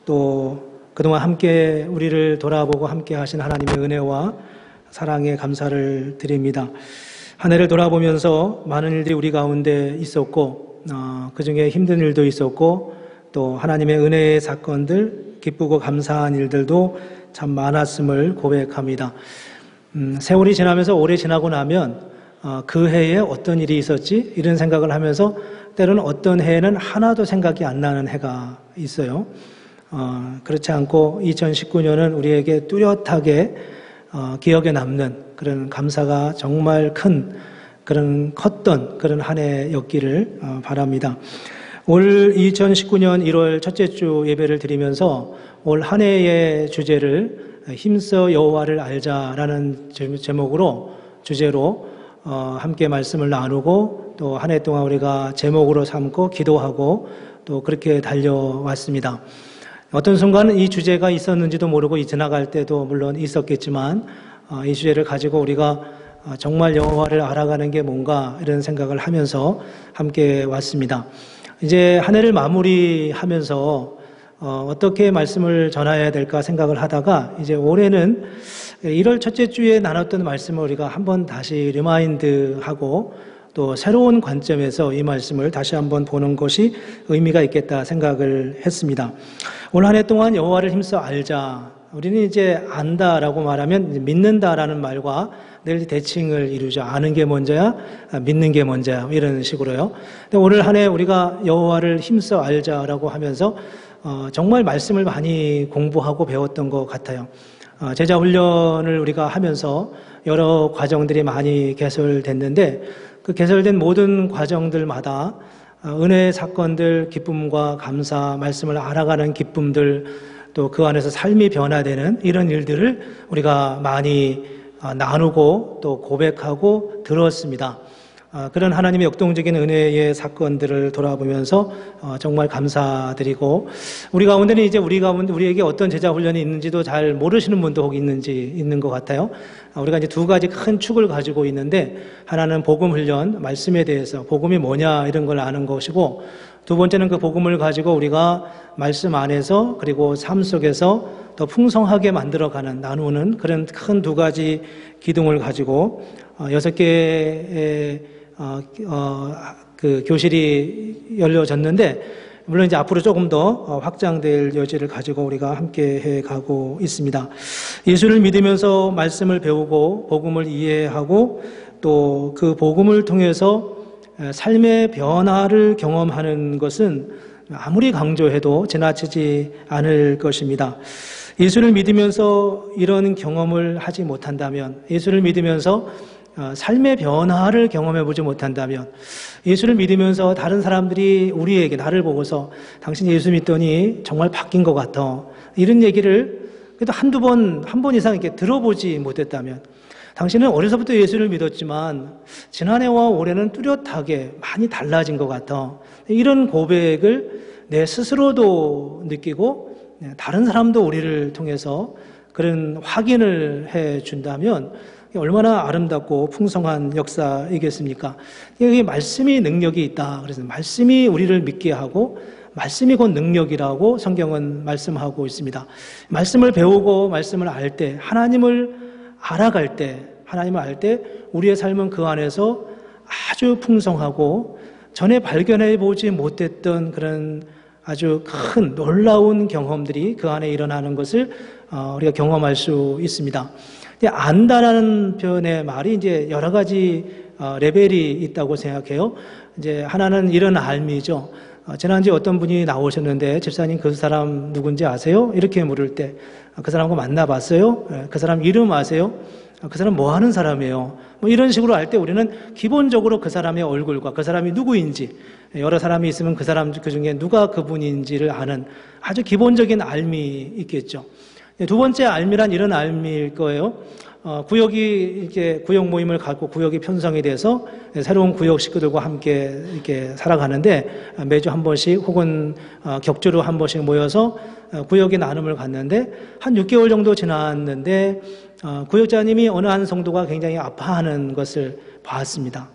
또 그동안 함께 우리를 돌아보고 함께 하신 하나님의 은혜와 사랑에 감사를 드립니다. 한 해를 돌아보면서 많은 일들이 우리 가운데 있었고 그 중에 힘든 일도 있었고 또 하나님의 은혜의 사건들, 기쁘고 감사한 일들도 참 많았음을 고백합니다. 세월이 지나면서 오래 지나고 나면 그 해에 어떤 일이 있었지? 이런 생각을 하면서 때로는 어떤 해에는 하나도 생각이 안 나는 해가 있어요. 그렇지 않고 2019년은 우리에게 뚜렷하게 기억에 남는 그런 감사가 정말 컸던 그런 한 해였기를 바랍니다. 올 2019년 1월 첫째 주 예배를 드리면서 올 한 해의 주제를 힘써 여호와를 알자라는 주제로 함께 말씀을 나누고 또 한 해 동안 우리가 제목으로 삼고 기도하고 또 그렇게 달려왔습니다. 어떤 순간은 이 주제가 있었는지도 모르고 지나갈 때도 물론 있었겠지만 이 주제를 가지고 우리가 정말 여호와를 알아가는 게 뭔가 이런 생각을 하면서 함께 왔습니다. 이제 한 해를 마무리하면서 어떻게 말씀을 전해야 될까 생각을 하다가 이제 올해는 1월 첫째 주에 나눴던 말씀을 우리가 한번 다시 리마인드하고 또 새로운 관점에서 이 말씀을 다시 한번 보는 것이 의미가 있겠다 생각을 했습니다. 올 한 해 동안 여호와를 힘써 알자. 우리는 이제 안다라고 말하면 믿는다라는 말과 늘 대칭을 이루죠. 아는 게 먼저야, 믿는 게 먼저야, 이런 식으로요. 근데 오늘 한 해 우리가 여호와를 힘써 알자라고 하면서 정말 말씀을 많이 공부하고 배웠던 것 같아요. 제자 훈련을 우리가 하면서 여러 과정들이 많이 개설됐는데 그 개설된 모든 과정들마다 은혜의 사건들, 기쁨과 감사, 말씀을 알아가는 기쁨들, 또 그 안에서 삶이 변화되는 이런 일들을 우리가 많이 나누고 또 고백하고 들었습니다. 그런 하나님의 역동적인 은혜의 사건들을 돌아보면서 정말 감사드리고 우리 가운데는 이제 우리에게 어떤 제자 훈련이 있는지도 잘 모르시는 분도 혹 있는 것 같아요. 우리가 이제 두 가지 큰 축을 가지고 있는데 하나는 복음 훈련, 말씀에 대해서 복음이 뭐냐 이런 걸 아는 것이고 두 번째는 그 복음을 가지고 우리가 말씀 안에서 그리고 삶 속에서 더 풍성하게 만들어가는 나누는 그런 큰 두 가지 기둥을 가지고 6개의 그 교실이 열려졌는데 물론 이제 앞으로 조금 더 확장될 여지를 가지고 우리가 함께 해 가고 있습니다. 예수를 믿으면서 말씀을 배우고 복음을 이해하고 또 그 복음을 통해서 삶의 변화를 경험하는 것은 아무리 강조해도 지나치지 않을 것입니다. 예수를 믿으면서 이런 경험을 하지 못한다면, 예수를 믿으면서 삶의 변화를 경험해 보지 못한다면, 예수를 믿으면서 다른 사람들이 우리에게 나를 보고서 당신 예수 믿더니 정말 바뀐 것 같아, 이런 얘기를 그래도 한 번 이상 이렇게 들어보지 못했다면, 당신은 어려서부터 예수를 믿었지만 지난해와 올해는 뚜렷하게 많이 달라진 것 같아, 이런 고백을 내 스스로도 느끼고 다른 사람도 우리를 통해서 그런 확인을 해 준다면 얼마나 아름답고 풍성한 역사이겠습니까? 여기 말씀이 능력이 있다. 그래서 말씀이 우리를 믿게 하고 말씀이 곧 능력이라고 성경은 말씀하고 있습니다. 말씀을 배우고 말씀을 알 때, 하나님을 알아갈 때, 하나님을 알 때 우리의 삶은 그 안에서 아주 풍성하고 전에 발견해 보지 못했던 그런 아주 큰 놀라운 경험들이 그 안에 일어나는 것을 우리가 경험할 수 있습니다. 안다라는 표현의 말이 이제 여러 가지 레벨이 있다고 생각해요. 이제 하나는 이런 알미죠. 지난주에 어떤 분이 나오셨는데 집사님 그 사람 누군지 아세요? 이렇게 물을 때 그 사람과 만나봤어요? 그 사람 이름 아세요? 그 사람 뭐 하는 사람이에요? 뭐 이런 식으로 할 때 우리는 기본적으로 그 사람의 얼굴과 그 사람이 누구인지, 여러 사람이 있으면 그 사람 그 중에 누가 그분인지를 아는 아주 기본적인 알미 있겠죠. 두 번째 알미란 이런 알미일 거예요. 구역이 이렇게 구역 모임을 갖고 구역이 편성이 돼서 새로운 구역 식구들과 함께 이렇게 살아가는데 매주 한 번씩 혹은 격주로 한 번씩 모여서 구역의 나눔을 갖는데 한 6개월 정도 지났는데 구역자님이 어느 한 성도가 굉장히 아파하는 것을 봤습니다.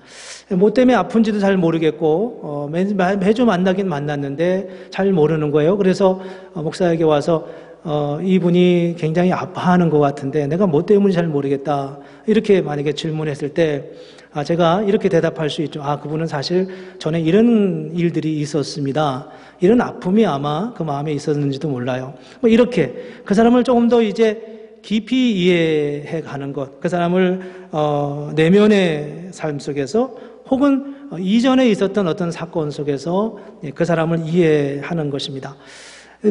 뭐 때문에 아픈지도 잘 모르겠고 매주 만나긴 만났는데 잘 모르는 거예요. 그래서 목사에게 와서 이분이 굉장히 아파하는 것 같은데 내가 뭐 때문인지 잘 모르겠다, 이렇게 만약에 질문했을 때 제가 이렇게 대답할 수 있죠. 그분은 사실 전에 이런 일들이 있었습니다. 이런 아픔이 아마 그 마음에 있었는지도 몰라요. 뭐 이렇게 그 사람을 조금 더 이제 깊이 이해해 가는 것, 그 사람을 내면의 삶 속에서 혹은 이전에 있었던 어떤 사건 속에서 그 사람을 이해하는 것입니다.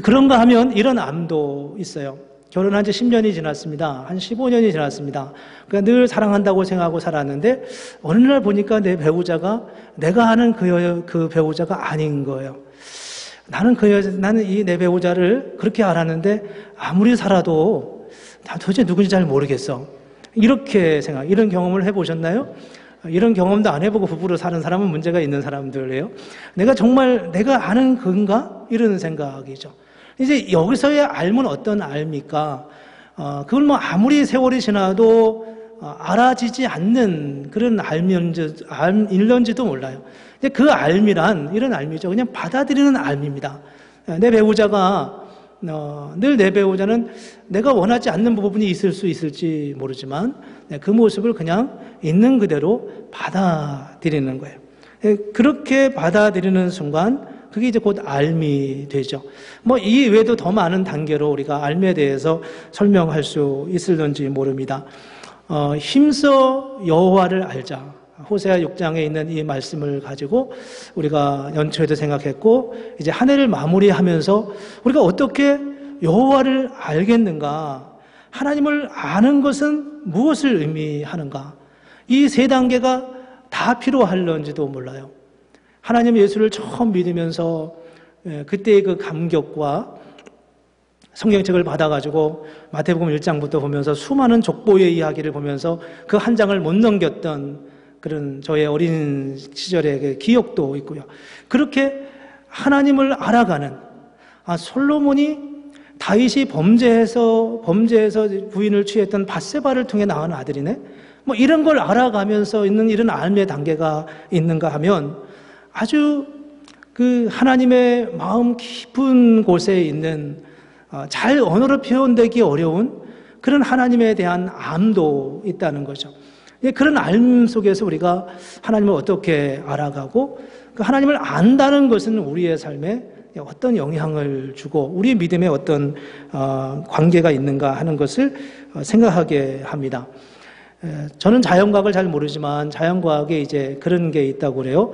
그런가 하면 이런 암도 있어요. 결혼한 지 10년이 지났습니다. 한 15년이 지났습니다. 그러니까 늘 사랑한다고 생각하고 살았는데 어느 날 보니까 내 배우자가 내가 아는 그 배우자가 아닌 거예요. 나는 이 내 배우자를 그렇게 알았는데 아무리 살아도 도대체 누군지 잘 모르겠어. 이렇게 이런 경험을 해보셨나요? 이런 경험도 안 해보고 부부로 사는 사람은 문제가 있는 사람들이에요. 내가 정말 내가 아는 그인가? 이런 생각이죠. 이제 여기서의 알면 어떤 알입니까? 그걸 뭐 아무리 세월이 지나도 알아지지 않는 그런 알일런지도 몰라요. 근데 그 알미란 이런 알미죠. 그냥 받아들이는 알미입니다. 내 배우자가 늘 내 배우자는 내가 원하지 않는 부분이 있을 수 있을지 모르지만 그 모습을 그냥 있는 그대로 받아들이는 거예요. 그렇게 받아들이는 순간 그게 이제 곧 알미 되죠. 뭐 이 외에도 더 많은 단계로 우리가 알미에 대해서 설명할 수 있을런지 모릅니다. 힘써 여호와를 알자. 호세아 6장에 있는 이 말씀을 가지고 우리가 연초에도 생각했고 이제 한 해를 마무리하면서 우리가 어떻게 여호와를 알겠는가? 하나님을 아는 것은 무엇을 의미하는가? 이 세 단계가 다 필요할런지도 몰라요. 하나님 예수를 처음 믿으면서 그때의 그 감격과 성경책을 받아가지고 마태복음 1장부터 보면서 수많은 족보의 이야기를 보면서 그 한 장을 못 넘겼던 그런 저의 어린 시절의 그 기억도 있고요. 그렇게 하나님을 알아가는 솔로몬이 다윗이 범죄해서 부인을 취했던 밧세바를 통해 낳은 아들이네. 뭐 이런 걸 알아가면서 있는 이런 알미의 단계가 있는가 하면 아주 그 하나님의 마음 깊은 곳에 있는 잘 언어로 표현되기 어려운 그런 하나님에 대한 암도 있다는 거죠. 그런 알 속에서 우리가 하나님을 어떻게 알아가고 그 하나님을 안다는 것은 우리의 삶에 어떤 영향을 주고 우리의 믿음에 어떤 관계가 있는가 하는 것을 생각하게 합니다. 저는 자연과학을 잘 모르지만 자연과학에 이제 그런 게 있다고 그래요.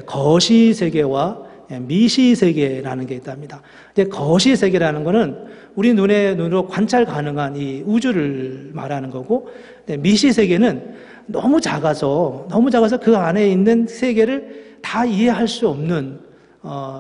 거시 세계와 미시 세계라는 게 있답니다. 거시 세계라는 거는 우리 눈으로 관찰 가능한 이 우주를 말하는 거고, 미시 세계는 너무 작아서 그 안에 있는 세계를 다 이해할 수 없는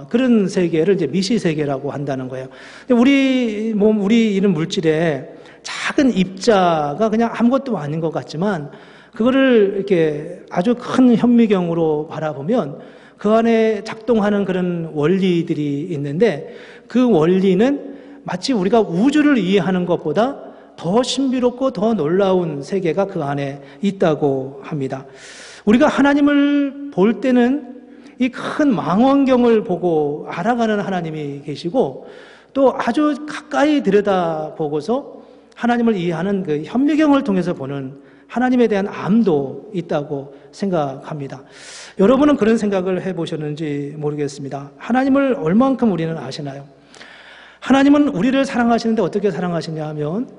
그런 세계를 이제 미시 세계라고 한다는 거예요. 우리 몸, 우리 이런 물질에 작은 입자가 그냥 아무것도 아닌 것 같지만 그거를 이렇게 아주 큰 현미경으로 바라보면 그 안에 작동하는 그런 원리들이 있는데 그 원리는 마치 우리가 우주를 이해하는 것보다 더 신비롭고 더 놀라운 세계가 그 안에 있다고 합니다. 우리가 하나님을 볼 때는 이 큰 망원경을 보고 알아가는 하나님이 계시고 또 아주 가까이 들여다보고서 하나님을 이해하는 그 현미경을 통해서 보는 하나님에 대한 암도 있다고 생각합니다. 여러분은 그런 생각을 해보셨는지 모르겠습니다. 하나님을 얼만큼 우리는 아시나요? 하나님은 우리를 사랑하시는데 어떻게 사랑하시냐 하면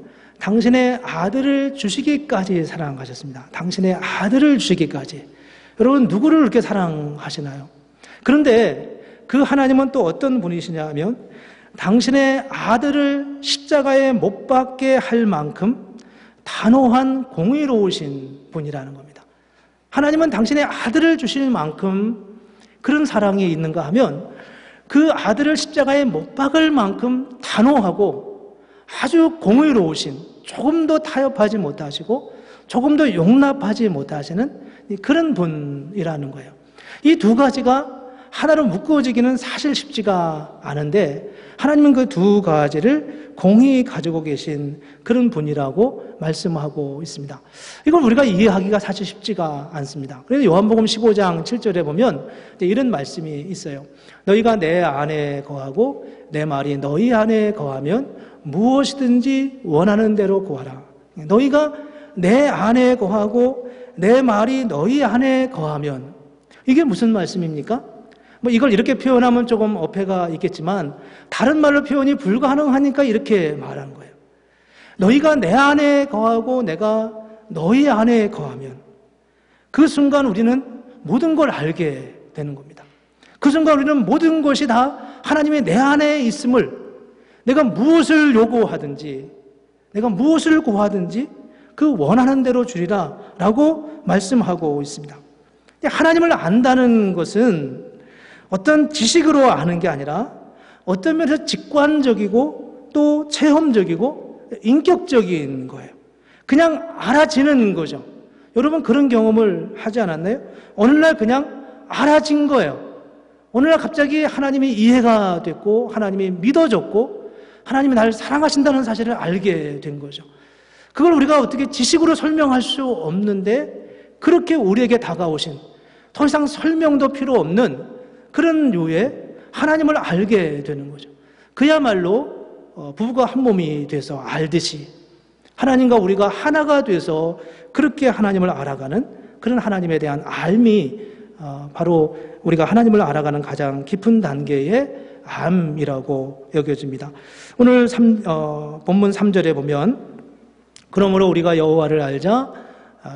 당신의 아들을 주시기까지 사랑하셨습니다. 당신의 아들을 주시기까지. 여러분 누구를 그렇게 사랑하시나요? 그런데 그 하나님은 또 어떤 분이시냐 하면 당신의 아들을 십자가에 못 박게 할 만큼 단호한 공의로우신 분이라는 겁니다. 하나님은 당신의 아들을 주실 만큼 그런 사랑이 있는가 하면 그 아들을 십자가에 못 박을 만큼 단호하고 아주 공의로우신, 조금도 타협하지 못하시고 조금도 용납하지 못하시는 그런 분이라는 거예요. 이 두 가지가 하나로 묶어지기는 사실 쉽지가 않은데 하나님은 그 두 가지를 공히 가지고 계신 그런 분이라고 말씀하고 있습니다. 이걸 우리가 이해하기가 사실 쉽지가 않습니다. 그래서 요한복음 15장 7절에 보면 이런 말씀이 있어요. 너희가 내 안에 거하고 내 말이 너희 안에 거하면 무엇이든지 원하는 대로 구하라. 너희가 내 안에 거하고 내 말이 너희 안에 거하면, 이게 무슨 말씀입니까? 이걸 이렇게 표현하면 조금 어폐가 있겠지만 다른 말로 표현이 불가능하니까 이렇게 말하는 거예요. 너희가 내 안에 거하고 내가 너희 안에 거하면 그 순간 우리는 모든 걸 알게 되는 겁니다. 그 순간 우리는 모든 것이 다 하나님의 내 안에 있음을, 내가 무엇을 요구하든지 내가 무엇을 구하든지 그 원하는 대로 주리라 라고 말씀하고 있습니다. 하나님을 안다는 것은 어떤 지식으로 아는 게 아니라 어떤 면에서 직관적이고 또 체험적이고 인격적인 거예요. 그냥 알아지는 거죠. 여러분 그런 경험을 하지 않았나요? 어느 날 그냥 알아진 거예요. 어느 날 갑자기 하나님이 이해가 됐고 하나님이 믿어졌고 하나님이 나를 사랑하신다는 사실을 알게 된 거죠. 그걸 우리가 어떻게 지식으로 설명할 수 없는데 그렇게 우리에게 다가오신, 더 이상 설명도 필요 없는 그런 류의 하나님을 알게 되는 거죠. 그야말로 부부가 한 몸이 돼서 알듯이 하나님과 우리가 하나가 돼서 그렇게 하나님을 알아가는 그런 하나님에 대한 알미, 바로 우리가 하나님을 알아가는 가장 깊은 단계의 암이라고 여겨집니다. 오늘 본문 3절에 보면 그러므로 우리가 여호와를 알자,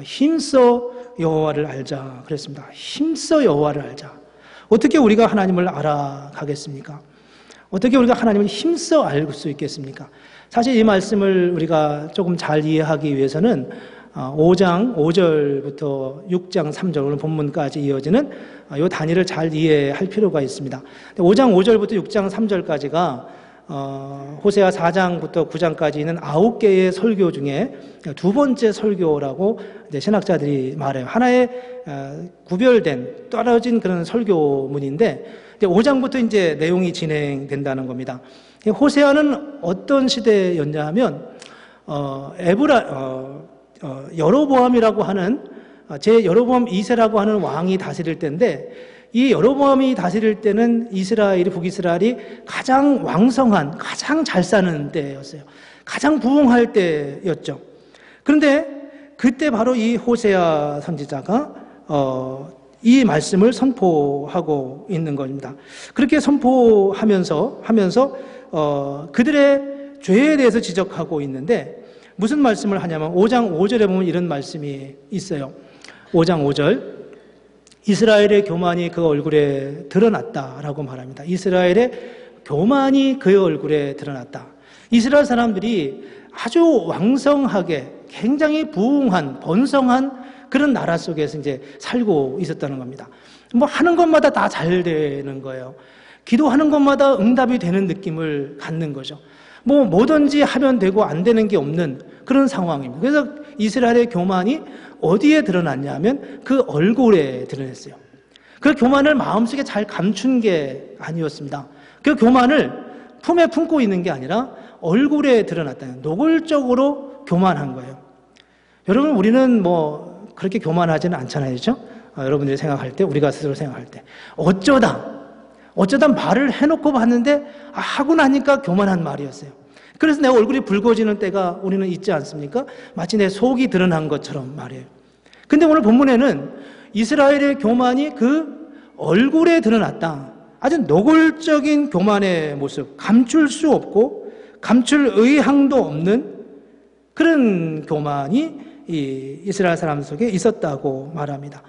힘써 여호와를 알자 그랬습니다. 힘써 여호와를 알자. 어떻게 우리가 하나님을 알아가겠습니까? 어떻게 우리가 하나님을 힘써 알 수 있겠습니까? 사실 이 말씀을 우리가 조금 잘 이해하기 위해서는 5장 5절부터 6장 3절 오늘 본문까지 이어지는 이 단위를 잘 이해할 필요가 있습니다. 5장 5절부터 6장 3절까지가 호세아 4장부터 9장까지 있는 9개의 설교 중에 두 번째 설교라고 이제 신학자들이 말해요. 하나의 구별된 떨어진 그런 설교문인데 5장부터 이제 내용이 진행된다는 겁니다. 호세아는 어떤 시대였냐 하면 여로보암이라고 하는 제 여로보암 2세라고 하는 왕이 다스릴 때인데 이 여로보암이 다스릴 때는 북이스라엘이 가장 왕성한, 가장 잘 사는 때였어요. 가장 부흥할 때였죠. 그런데 그때 바로 이 호세아 선지자가 이 말씀을 선포하고 있는 겁니다. 그렇게 선포하면서 그들의 죄에 대해서 지적하고 있는데 무슨 말씀을 하냐면 5장 5절에 보면 이런 말씀이 있어요. 5장 5절 이스라엘의 교만이 그 얼굴에 드러났다라고 말합니다. 이스라엘의 교만이 그의 얼굴에 드러났다. 이스라엘 사람들이 아주 왕성하게 굉장히 부흥한 번성한 그런 나라 속에서 이제 살고 있었다는 겁니다. 하는 것마다 다 잘 되는 거예요. 기도하는 것마다 응답이 되는 느낌을 갖는 거죠. 뭐든지 하면 되고 안 되는 게 없는 그런 상황입니다. 그래서 이스라엘의 교만이 어디에 드러났냐 하면 그 얼굴에 드러냈어요. 그 교만을 마음속에 잘 감춘 게 아니었습니다. 그 교만을 품에 품고 있는 게 아니라 얼굴에 드러났다는, 노골적으로 교만한 거예요. 여러분 우리는 그렇게 교만하지는 않잖아요. 그렇죠? 여러분들이 생각할 때, 우리가 스스로 생각할 때 어쩌다 말을 해놓고 봤는데 하고 나니까 교만한 말이었어요. 그래서 내 얼굴이 붉어지는 때가 우리는 있지 않습니까? 마치 내 속이 드러난 것처럼 말이에요. 근데 오늘 본문에는 이스라엘의 교만이 그 얼굴에 드러났다. 아주 노골적인 교만의 모습, 감출 수 없고 감출 의향도 없는 그런 교만이 이 이스라엘 사람 속에 있었다고 말합니다.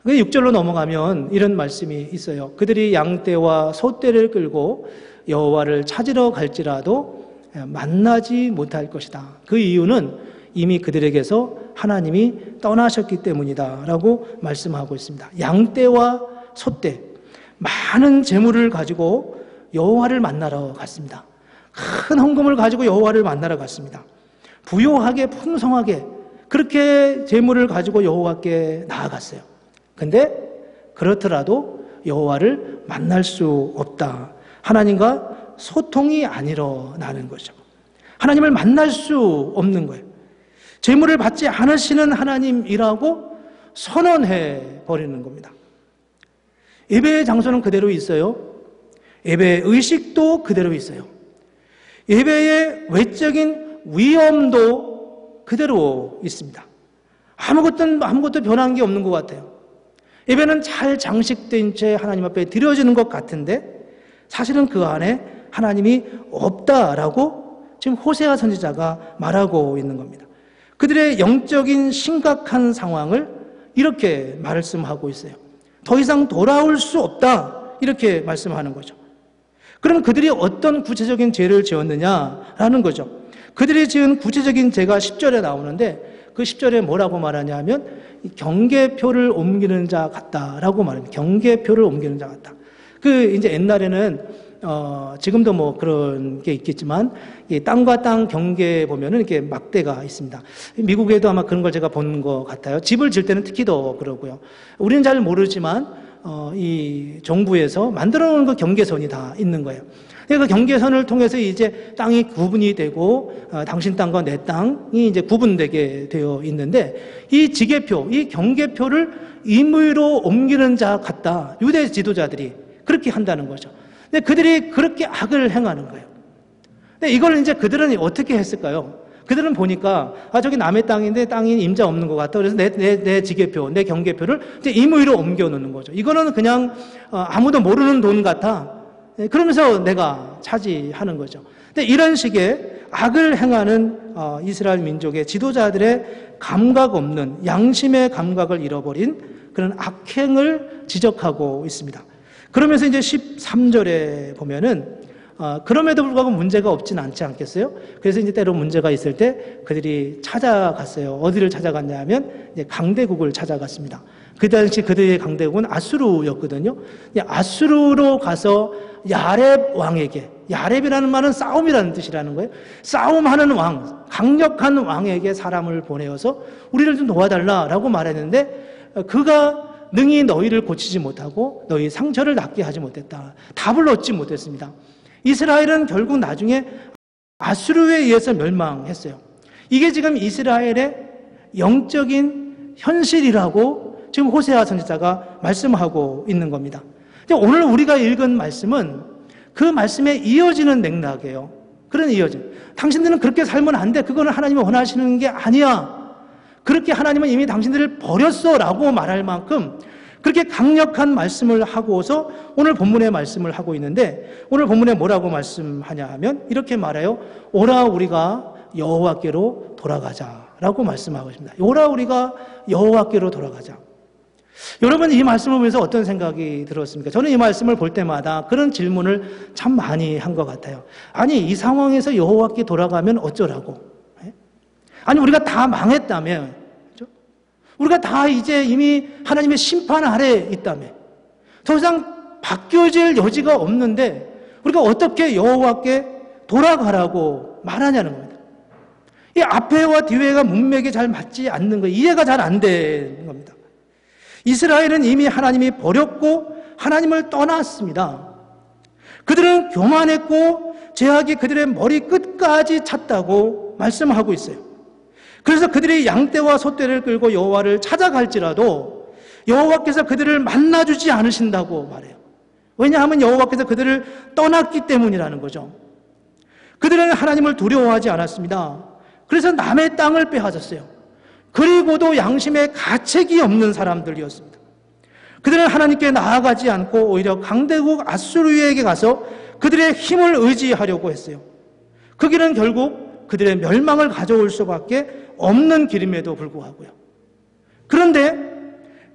6절로 넘어가면 이런 말씀이 있어요. 그들이 양떼와 소떼를 끌고 여호와를 찾으러 갈지라도 만나지 못할 것이다. 그 이유는 이미 그들에게서 하나님이 떠나셨기 때문이다 라고 말씀하고 있습니다. 양떼와 소떼, 많은 재물을 가지고 여호와를 만나러 갔습니다. 큰 헌금을 가지고 여호와를 만나러 갔습니다. 부요하게 풍성하게 그렇게 재물을 가지고 여호와께 나아갔어요. 근데 그렇더라도 여호와를 만날 수 없다. 하나님과 소통이 안 일어나는 거죠. 하나님을 만날 수 없는 거예요. 제물을 받지 않으시는 하나님이라고 선언해 버리는 겁니다. 예배의 장소는 그대로 있어요. 예배의 의식도 그대로 있어요. 예배의 외적인 위엄도 그대로 있습니다. 아무것도 변한 게 없는 것 같아요. 예배는 잘 장식된 채 하나님 앞에 드려지는 것 같은데 사실은 그 안에 하나님이 없다라고 지금 호세아 선지자가 말하고 있는 겁니다. 그들의 영적인 심각한 상황을 이렇게 말씀하고 있어요. 더 이상 돌아올 수 없다 이렇게 말씀하는 거죠. 그럼 그들이 어떤 구체적인 죄를 지었느냐라는 거죠. 그들이 지은 구체적인 죄가 10절에 나오는데 그 10절에 뭐라고 말하냐면 경계표를 옮기는 자 같다라고 말합니다. 경계표를 옮기는 자 같다. 이제 옛날에는 지금도 뭐 그런 게 있겠지만 이 땅과 땅 경계에 보면은 이렇게 막대가 있습니다. 미국에도 아마 그런 걸 제가 본 것 같아요. 집을 지을 때는 특히 더 그러고요. 우리는 잘 모르지만 이 정부에서 만들어 놓은 그 경계선이 다 있는 거예요. 그 경계선을 통해서 이제 땅이 구분이 되고 당신 땅과 내 땅이 이제 구분되게 되어 있는데 이 지계표, 이 경계표를 임의로 옮기는 자 같다. 유대 지도자들이 그렇게 한다는 거죠. 근데 그들이 그렇게 악을 행하는 거예요. 근데 이걸 이제 그들은 어떻게 했을까요? 그들은 보니까 저기 남의 땅인데 땅이 임자 없는 것 같다. 그래서 내 지계표, 내 경계표를 이제 임의로 옮겨 놓는 거죠. 이거는 그냥 아무도 모르는 돈 같아. 그러면서 내가 차지하는 거죠. 근데 이런 식의 악을 행하는 이스라엘 민족의 지도자들의 감각 없는 양심의 감각을 잃어버린 그런 악행을 지적하고 있습니다. 그러면서 이제 13절에 보면은 그럼에도 불구하고 문제가 없진 않지 않겠어요? 그래서 이제 때로 문제가 있을 때 그들이 찾아갔어요. 어디를 찾아갔냐 면 이제 강대국을 찾아갔습니다. 그 당시 그들의 강대국은 아수르였거든요. 아수르로 가서 야렙 왕에게, 야렙이라는 말은 싸움이라는 뜻이라는 거예요. 싸움하는 왕, 강력한 왕에게 사람을 보내어서 우리를 좀 도와달라라고 말했는데 그가 능히 너희를 고치지 못하고 너희 상처를 낫게 하지 못했다. 답을 얻지 못했습니다. 이스라엘은 결국 나중에 아수르에 의해서 멸망했어요. 이게 지금 이스라엘의 영적인 현실이라고 지금 호세아 선지자가 말씀하고 있는 겁니다. 오늘 우리가 읽은 말씀은 그 말씀에 이어지는 맥락이에요. 그런 이어진. 당신들은 그렇게 살면 안 돼. 그거는 하나님이 원하시는 게 아니야. 그렇게 하나님은 이미 당신들을 버렸어 라고 말할 만큼 그렇게 강력한 말씀을 하고서 오늘 본문의 말씀을 하고 있는데 오늘 본문에 뭐라고 말씀하냐 하면 이렇게 말해요. 오라 우리가 여호와께로 돌아가자라고 말씀하고 있습니다. 오라 우리가 여호와께로 돌아가자. 여러분 이 말씀을 보면서 어떤 생각이 들었습니까? 저는 이 말씀을 볼 때마다 그런 질문을 참 많이 한 것 같아요. 아니 이 상황에서 여호와께 돌아가면 어쩌라고? 아니 우리가 다 망했다며, 우리가 다 이제 이미 하나님의 심판 아래에 있다며, 더 이상 바뀌어질 여지가 없는데 우리가 어떻게 여호와께 돌아가라고 말하냐는 겁니다. 이 앞에와 뒤에가 문맥이 잘 맞지 않는 거, 이해가 잘 안 되는 겁니다. 이스라엘은 이미 하나님이 버렸고 하나님을 떠났습니다. 그들은 교만했고 죄악이 그들의 머리 끝까지 찼다고 말씀하고 있어요. 그래서 그들이 양떼와 소떼를 끌고 여호와를 찾아갈지라도 여호와께서 그들을 만나주지 않으신다고 말해요. 왜냐하면 여호와께서 그들을 떠났기 때문이라는 거죠. 그들은 하나님을 두려워하지 않았습니다. 그래서 남의 땅을 빼앗았어요. 그리고도 양심에 가책이 없는 사람들이었습니다. 그들은 하나님께 나아가지 않고 오히려 강대국 아수르에게 가서 그들의 힘을 의지하려고 했어요. 그 길은 결국 그들의 멸망을 가져올 수밖에 없는 길임에도 불구하고요. 그런데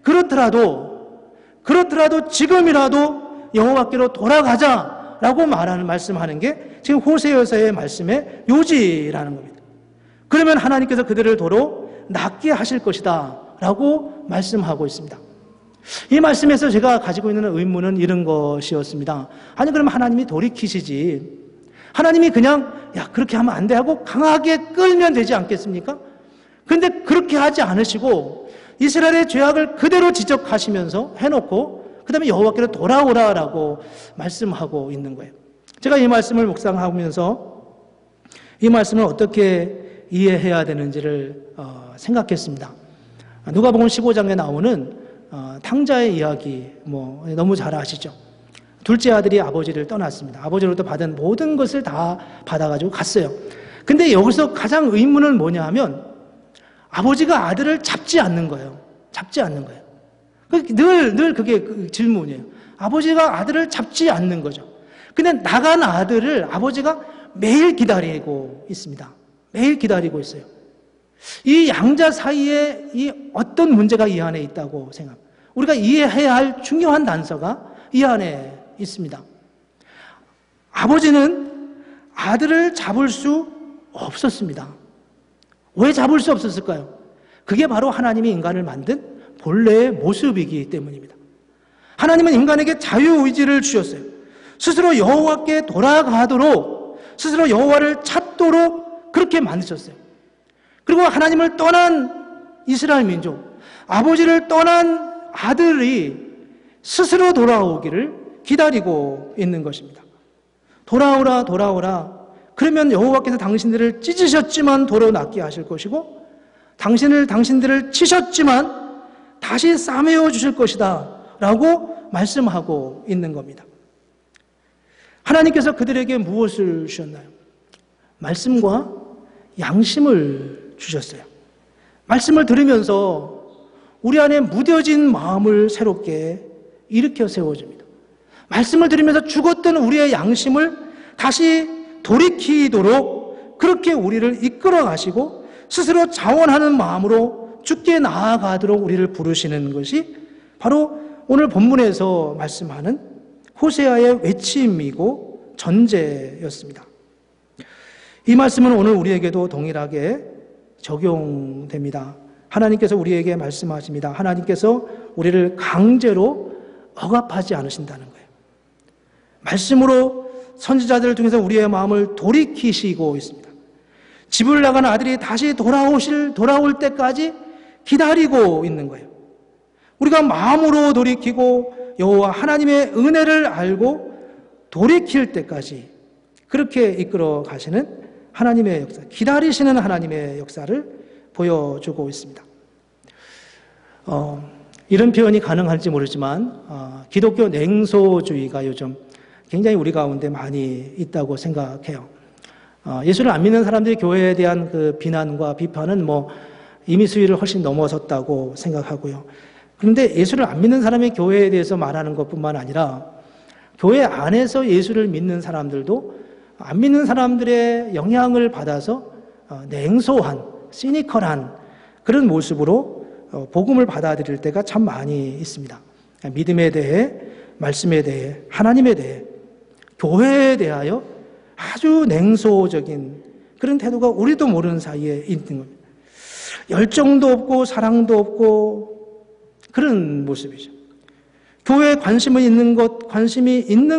그렇더라도 지금이라도 여호와께로 돌아가자라고 말씀하는 게 지금 호세아서의 말씀의 요지라는 겁니다. 그러면 하나님께서 그들을 도로 낫게 하실 것이다 라고 말씀하고 있습니다. 이 말씀에서 제가 가지고 있는 의문은 이런 것이었습니다. 아니 그러면 하나님이 돌이키시지, 하나님이 그냥 야 그렇게 하면 안 돼 하고 강하게 끌면 되지 않겠습니까? 그런데 그렇게 하지 않으시고 이스라엘의 죄악을 그대로 지적하시면서 해놓고 그 그 다음에 여호와께로 돌아오라라고 말씀하고 있는 거예요. 제가 이 말씀을 묵상하면서 이 말씀을 어떻게 이해해야 되는지를 생각했습니다. 누가복음 15장에 나오는 탕자의 이야기 너무 잘 아시죠? 둘째 아들이 아버지를 떠났습니다. 아버지로부터 받은 모든 것을 다 받아가지고 갔어요. 근데 여기서 가장 의문은 뭐냐 하면 아버지가 아들을 잡지 않는 거예요. 잡지 않는 거예요. 늘 그게 질문이에요. 아버지가 아들을 잡지 않는 거죠. 근데 나간 아들을 아버지가 매일 기다리고 있습니다. 매일 기다리고 있어요. 이 양자 사이에 이 어떤 문제가 이 안에 있다고 생각합니다. 우리가 이해해야 할 중요한 단서가 이 안에 있습니다. 아버지는 아들을 잡을 수 없었습니다. 왜 잡을 수 없었을까요? 그게 바로 하나님이 인간을 만든 본래의 모습이기 때문입니다. 하나님은 인간에게 자유의지를 주셨어요. 스스로 여호와께 돌아가도록, 스스로 여호와를 찾도록 그렇게 만드셨어요. 그리고 하나님을 떠난 이스라엘 민족, 아버지를 떠난 아들이 스스로 돌아오기를 기다리고 있는 것입니다. 돌아오라, 돌아오라. 그러면 여호와께서 당신들을 찢으셨지만 도로 낫게 하실 것이고, 당신들을 치셨지만 다시 싸매어 주실 것이다 라고 말씀하고 있는 겁니다. 하나님께서 그들에게 무엇을 주셨나요? 말씀과 양심을 주셨어요. 말씀을 들으면서 우리 안에 무뎌진 마음을 새롭게 일으켜 세워줍니다. 말씀을 들으면서 죽었던 우리의 양심을 다시 돌이키도록 그렇게 우리를 이끌어 가시고 스스로 자원하는 마음으로 주께 나아가도록 우리를 부르시는 것이 바로 오늘 본문에서 말씀하는 호세아의 외침이고 전제였습니다. 이 말씀은 오늘 우리에게도 동일하게 적용됩니다. 하나님께서 우리에게 말씀하십니다. 하나님께서 우리를 강제로 억압하지 않으신다는 거예요. 말씀으로 선지자들을 통해서 우리의 마음을 돌이키시고 있습니다. 집을 나간 아들이 다시 돌아올 때까지 기다리고 있는 거예요. 우리가 마음으로 돌이키고 여호와 하나님의 은혜를 알고 돌이킬 때까지 그렇게 이끌어 가시는 하나님의 역사, 기다리시는 하나님의 역사를 보여주고 있습니다. 이런 표현이 가능할지 모르지만 기독교 냉소주의가 요즘 굉장히 우리 가운데 많이 있다고 생각해요. 예수를 안 믿는 사람들이 교회에 대한 그 비난과 비판은 이미 수위를 훨씬 넘어섰다고 생각하고요. 그런데 예수를 안 믿는 사람이 교회에 대해서 말하는 것뿐만 아니라 교회 안에서 예수를 믿는 사람들도 안 믿는 사람들의 영향을 받아서 냉소한, 시니컬한 그런 모습으로 복음을 받아들일 때가 참 많이 있습니다. 믿음에 대해, 말씀에 대해, 하나님에 대해, 교회에 대하여 아주 냉소적인 그런 태도가 우리도 모르는 사이에 있는 겁니다. 열정도 없고 사랑도 없고 그런 모습이죠. 교회에 관심이 있는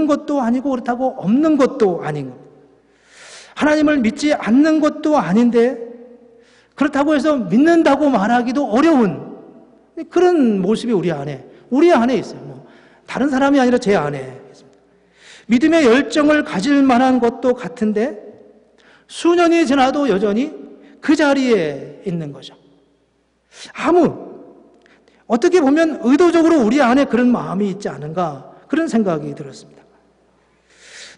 것도 아니고 그렇다고 없는 것도 아닌 겁니다. 하나님을 믿지 않는 것도 아닌데 그렇다고 해서 믿는다고 말하기도 어려운 그런 모습이 우리 안에 있어요. 다른 사람이 아니라 제 안에 있습니다. 믿음의 열정을 가질 만한 것도 같은데 수년이 지나도 여전히 그 자리에 있는 거죠. 어떻게 보면 의도적으로 우리 안에 그런 마음이 있지 않은가 그런 생각이 들었습니다.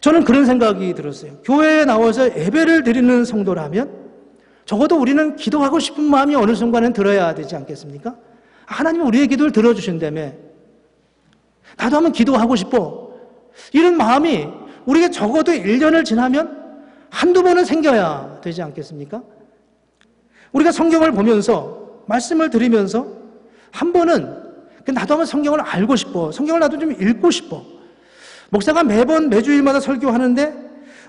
저는 그런 생각이 들었어요. 교회에 나와서 예배를 드리는 성도라면 적어도 우리는 기도하고 싶은 마음이 어느 순간은 들어야 되지 않겠습니까? 하나님은 우리의 기도를 들어주신다며 나도 한번 기도하고 싶어. 이런 마음이 우리가 적어도 1년을 지나면 한두 번은 생겨야 되지 않겠습니까? 우리가 성경을 보면서 말씀을 들으면서 한 번은 나도 한번 성경을 알고 싶어. 성경을 나도 좀 읽고 싶어. 목사가 매주일마다 설교하는데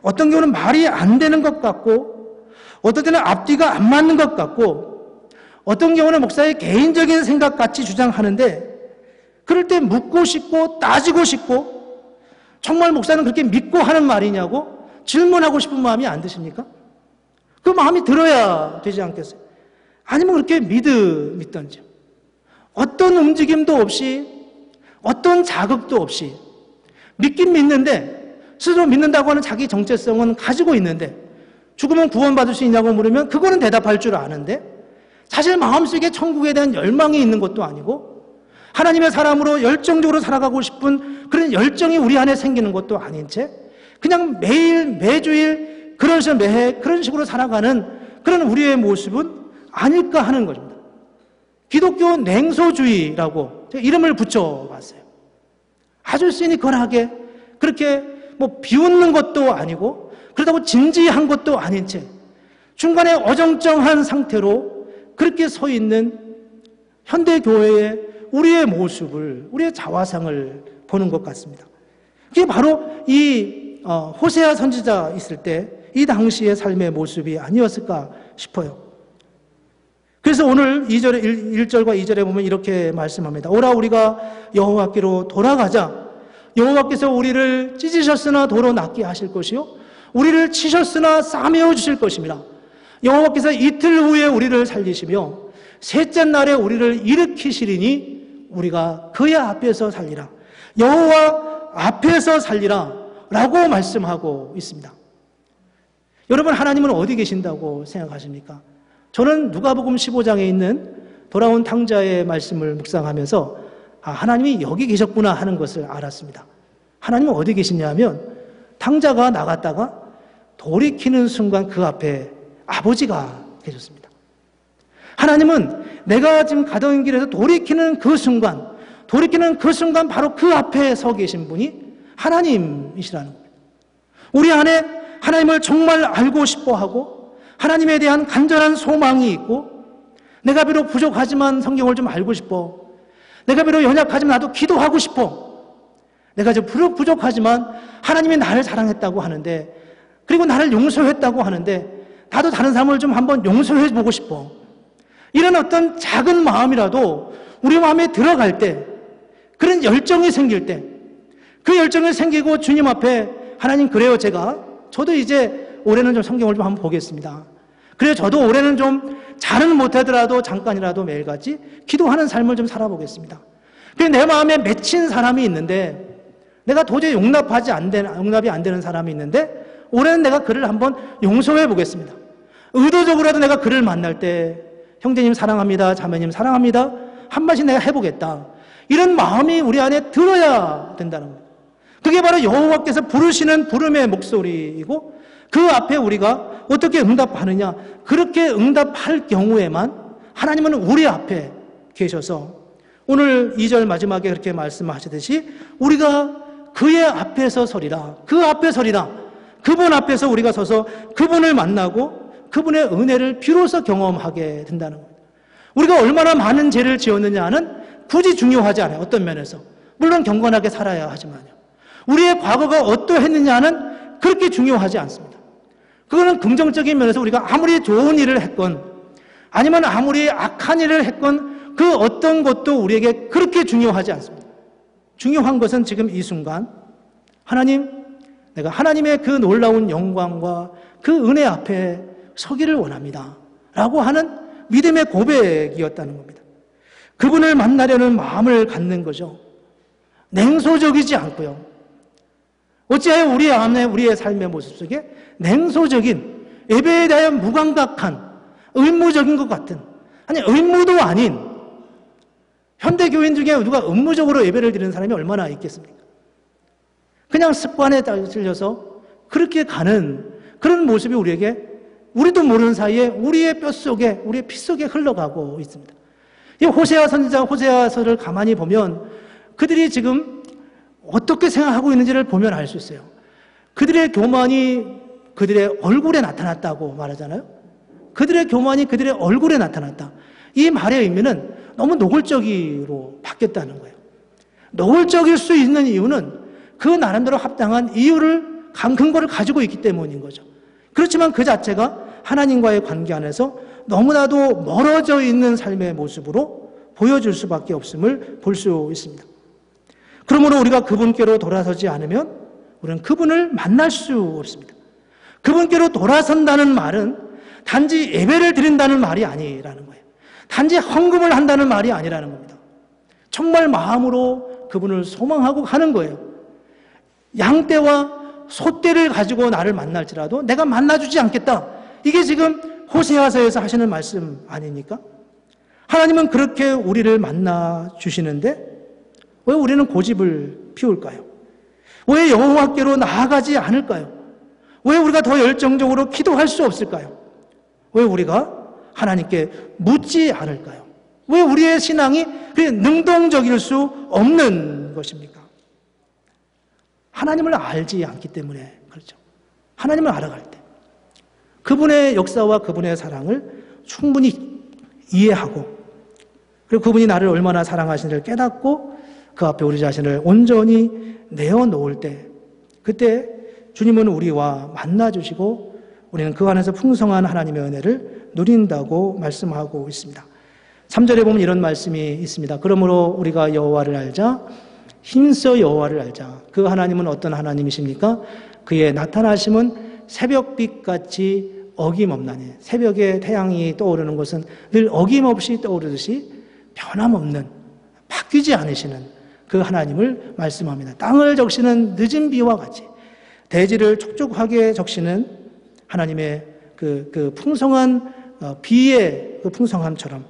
어떤 경우는 말이 안 되는 것 같고 어떤 때는 앞뒤가 안 맞는 것 같고 어떤 경우는 목사의 개인적인 생각같이 주장하는데 그럴 때 묻고 싶고 따지고 싶고 정말 목사는 그렇게 믿고 하는 말이냐고 질문하고 싶은 마음이 안 드십니까? 그 마음이 들어야 되지 않겠어요? 아니면 그렇게 믿던지 어떤 움직임도 없이 어떤 자극도 없이 믿긴 믿는데 스스로 믿는다고 하는 자기 정체성은 가지고 있는데 죽으면 구원받을 수 있냐고 물으면 그거는 대답할 줄 아는데 사실 마음속에 천국에 대한 열망이 있는 것도 아니고 하나님의 사람으로 열정적으로 살아가고 싶은 그런 열정이 우리 안에 생기는 것도 아닌 채 그냥 매일 매주일 그런 식으로 매해 그런 식으로 살아가는 그런 우리의 모습은 아닐까 하는 것입니다. 기독교 냉소주의라고 제가 이름을 붙여봤어요. 아주 시니컬하게 그렇게 뭐 비웃는 것도 아니고 그렇다고 진지한 것도 아닌 채 중간에 어정쩡한 상태로 그렇게 서 있는 현대교회의 우리의 모습을, 우리의 자화상을 보는 것 같습니다. 그게 바로 이 호세아 선지자 있을 때 이 당시의 삶의 모습이 아니었을까 싶어요. 그래서 오늘 1절과 2절에 보면 이렇게 말씀합니다. 오라 우리가 여호와께로 돌아가자. 여호와께서 우리를 찢으셨으나 도로 낫게 하실 것이요 우리를 치셨으나 싸매어 주실 것입니다. 여호와께서 이틀 후에 우리를 살리시며 셋째 날에 우리를 일으키시리니 우리가 그의 앞에서 살리라. 여호와 앞에서 살리라 라고 말씀하고 있습니다. 여러분, 하나님은 어디 계신다고 생각하십니까? 저는 누가복음 15장에 있는 돌아온 탕자의 말씀을 묵상하면서 하나님이 여기 계셨구나 하는 것을 알았습니다. 하나님은 어디 계시냐면 탕자가 나갔다가 돌이키는 순간 그 앞에 아버지가 계셨습니다. 하나님은 내가 지금 가던 길에서 돌이키는 그 순간 바로 그 앞에 서 계신 분이 하나님이시라는 거예요. 우리 안에 하나님을 정말 알고 싶어하고 하나님에 대한 간절한 소망이 있고 내가 비록 부족하지만 성경을 좀 알고 싶어. 내가 비록 연약하지만 나도 기도하고 싶어. 내가 좀 부족하지만 하나님이 나를 사랑했다고 하는데 그리고 나를 용서했다고 하는데 나도 다른 사람을 좀 한번 용서해 보고 싶어. 이런 어떤 작은 마음이라도 우리 마음에 들어갈 때 그런 열정이 생길 때 그 열정이 생기고 주님 앞에 하나님 그래요 저도 이제 올해는 좀 성경을 좀 한번 보겠습니다. 그래요 저도 올해는 좀 잘은 못하더라도 잠깐이라도 매일같이 기도하는 삶을 좀 살아보겠습니다. 그래서 내 마음에 맺힌 사람이 있는데 내가 도저히 용납이 안 되는 사람이 있는데 올해는 내가 그를 한번 용서해 보겠습니다. 의도적으로라도 내가 그를 만날 때 형제님 사랑합니다. 자매님 사랑합니다. 한 번씩 내가 해보겠다. 이런 마음이 우리 안에 들어야 된다는 거예요. 그게 바로 여호와께서 부르시는 부름의 목소리이고 그 앞에 우리가 어떻게 응답하느냐. 그렇게 응답할 경우에만 하나님은 우리 앞에 계셔서 오늘 2절 마지막에 그렇게 말씀하시듯이 우리가 그의 앞에서 서리라. 그 앞에 서리라. 그분 앞에서 우리가 서서 그분을 만나고 그분의 은혜를 비로소 경험하게 된다는 겁니다. 우리가 얼마나 많은 죄를 지었느냐는 굳이 중요하지 않아요. 어떤 면에서. 물론 경건하게 살아야 하지만요. 우리의 과거가 어떠했느냐는 그렇게 중요하지 않습니다. 그거는 긍정적인 면에서 우리가 아무리 좋은 일을 했건 아니면 아무리 악한 일을 했건 그 어떤 것도 우리에게 그렇게 중요하지 않습니다. 중요한 것은 지금 이 순간 하나님, 내가 하나님의 그 놀라운 영광과 그 은혜 앞에 서기를 원합니다. 라고 하는 믿음의 고백이었다는 겁니다. 그분을 만나려는 마음을 갖는 거죠. 냉소적이지 않고요. 어찌하여 우리 안에 우리의 삶의 모습 속에 냉소적인 예배에 대한 무감각한 의무적인 것 같은 아니 의무도 아닌 현대교인 중에 누가 의무적으로 예배를 드리는 사람이 얼마나 있겠습니까? 그냥 습관에 찔려서 그렇게 가는 그런 모습이 우리도 모르는 사이에 우리의 뼛속에 우리의 피 속에 흘러가고 있습니다. 이 호세아 선지자 호세아서를 가만히 보면 그들이 지금 어떻게 생각하고 있는지를 보면 알 수 있어요. 그들의 교만이 그들의 얼굴에 나타났다고 말하잖아요. 그들의 교만이 그들의 얼굴에 나타났다. 이 말의 의미는 너무 노골적으로 바뀌었다는 거예요. 노골적일 수 있는 이유는 그 나름대로 합당한 이유를 근거를 가지고 있기 때문인 거죠. 그렇지만 그 자체가 하나님과의 관계 안에서 너무나도 멀어져 있는 삶의 모습으로 보여줄 수밖에 없음을 볼 수 있습니다. 그러므로 우리가 그분께로 돌아서지 않으면 우리는 그분을 만날 수 없습니다. 그분께로 돌아선다는 말은 단지 예배를 드린다는 말이 아니라는 거예요. 단지 헌금을 한다는 말이 아니라는 겁니다. 정말 마음으로 그분을 소망하고 가는 거예요. 양떼와 소떼를 가지고 나를 만날지라도 내가 만나주지 않겠다. 이게 지금 호세아서에서 하시는 말씀 아닙니까? 하나님은 그렇게 우리를 만나 주시는데 왜 우리는 고집을 피울까요? 왜 여호와께로 나아가지 않을까요? 왜 우리가 더 열정적으로 기도할 수 없을까요? 왜 우리가 하나님께 묻지 않을까요? 왜 우리의 신앙이 능동적일 수 없는 것입니까? 하나님을 알지 않기 때문에 그렇죠. 하나님을 알아갈 때 그분의 역사와 그분의 사랑을 충분히 이해하고 그리고 그분이 나를 얼마나 사랑하시는지를 깨닫고 그 앞에 우리 자신을 온전히 내어놓을 때 그때 주님은 우리와 만나주시고 우리는 그 안에서 풍성한 하나님의 은혜를 누린다고 말씀하고 있습니다. 3절에 보면 이런 말씀이 있습니다. 그러므로 우리가 여호와를 알자 힘써 여호와를 알자. 그 하나님은 어떤 하나님이십니까? 그의 나타나심은 새벽빛같이 어김없나니 새벽에 태양이 떠오르는 것은 늘 어김없이 떠오르듯이 변함없는 바뀌지 않으시는 그 하나님을 말씀합니다. 땅을 적시는 늦은 비와 같이 대지를 촉촉하게 적시는 하나님의 그 풍성한 비의 그 풍성함처럼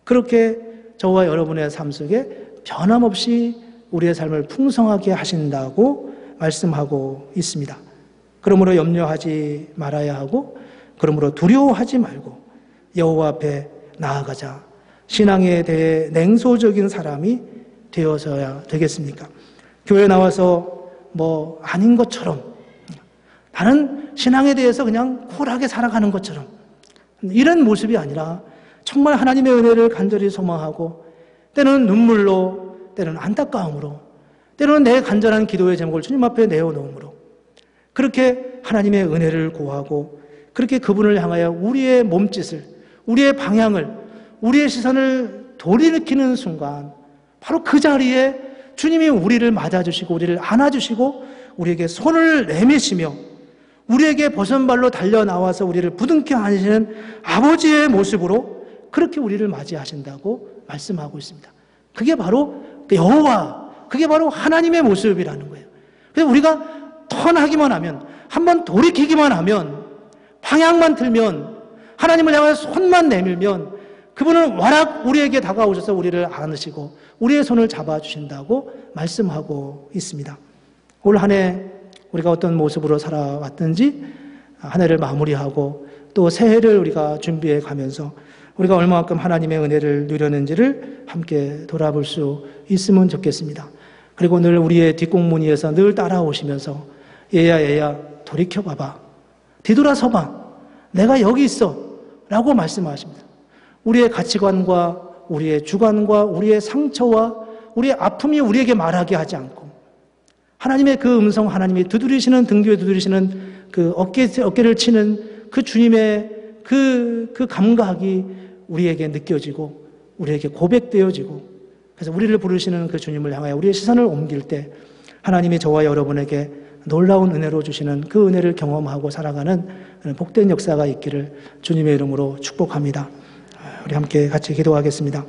그렇게 저와 여러분의 삶 속에 변함없이 우리의 삶을 풍성하게 하신다고 말씀하고 있습니다. 그러므로 염려하지 말아야 하고 그러므로 두려워하지 말고 여호와 앞에 나아가자. 신앙에 대해 냉소적인 사람이 되어서야 되겠습니까? 교회 나와서 뭐 아닌 것처럼 나는 신앙에 대해서 그냥 쿨하게 살아가는 것처럼 이런 모습이 아니라 정말 하나님의 은혜를 간절히 소망하고 때로는 눈물로 때로는 안타까움으로 때로는 내 간절한 기도의 제목을 주님 앞에 내어놓음으로 그렇게 하나님의 은혜를 구하고 그렇게 그분을 향하여 우리의 몸짓을 우리의 방향을 우리의 시선을 돌이키는 순간 바로 그 자리에 주님이 우리를 맞아주시고 우리를 안아주시고 우리에게 손을 내미시며 우리에게 벗은발로 달려나와서 우리를 부둥켜 안으시는 아버지의 모습으로 그렇게 우리를 맞이하신다고 말씀하고 있습니다. 그게 바로 여호와, 그게 바로 하나님의 모습이라는 거예요. 그래서 우리가 턴하기만 하면 한번 돌이키기만 하면 방향만 틀면 하나님을 향해 손만 내밀면 그분은 와락 우리에게 다가오셔서 우리를 안으시고 우리의 손을 잡아주신다고 말씀하고 있습니다. 올 한 해 우리가 어떤 모습으로 살아왔든지 한 해를 마무리하고 또 새해를 우리가 준비해 가면서 우리가 얼마만큼 하나님의 은혜를 누렸는지를 함께 돌아볼 수 있으면 좋겠습니다. 그리고 늘 우리의 뒷공무니에서 늘 따라오시면서 얘야 돌이켜봐봐. 뒤돌아서봐. 내가 여기 있어. 라고 말씀하십니다. 우리의 가치관과 우리의 주관과 우리의 상처와 우리의 아픔이 우리에게 말하게 하지 않고 하나님의 그 음성, 하나님이 두드리시는 등 뒤에 두드리시는 그 어깨를 치는 그 주님의 그 감각이 우리에게 느껴지고 우리에게 고백되어지고 그래서 우리를 부르시는 그 주님을 향하여 우리의 시선을 옮길 때 하나님이 저와 여러분에게 놀라운 은혜로 주시는 그 은혜를 경험하고 살아가는 복된 역사가 있기를 주님의 이름으로 축복합니다. 우리 함께 같이 기도하겠습니다.